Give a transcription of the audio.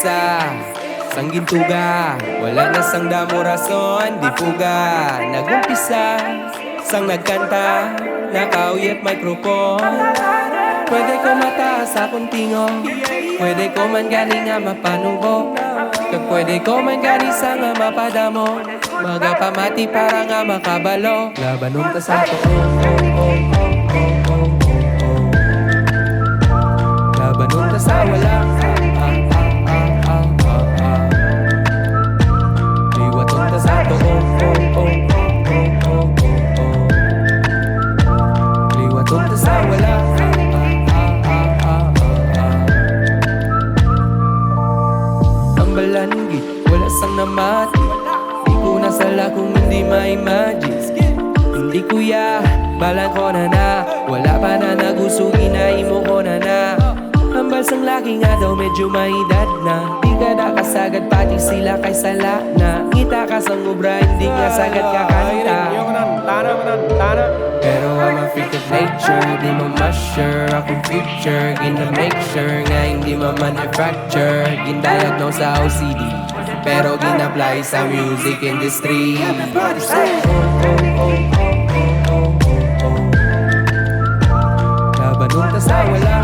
umpisa sang gintuga, wala na sang damo rason, di fuga. Nagumpisa sang nagkanta, nakauyat microphone. Pwede ko mataas akong tingo, pwede ko man gani nga mapanubo, kag pwede ko man gani sa nga mapadamo, magapamati para nga makabalo. Labanon ta sa to, labanon ta sa wala. Liwaton ta sa to, liwaton ta sa wala. Ang balanggit, wala sang namati, di ko nasala kung hindi ma-imagine. Hindi kuya, balang ko na, wala pa na nagusugin na imo ko na. Hambal sang laki nga daw medyo may edad na, di ka na kasagad pati sila kay sala na. Ngita ka sang ubra, hindi nga sagad kakanta. Pero I'm a freak of nature, di mo ma-sure akong future. Gina make sure nga hindi ma-manufacture, gindiagnose sa OCD, pero gina-apply sa music industry. Labanon ta sa wala.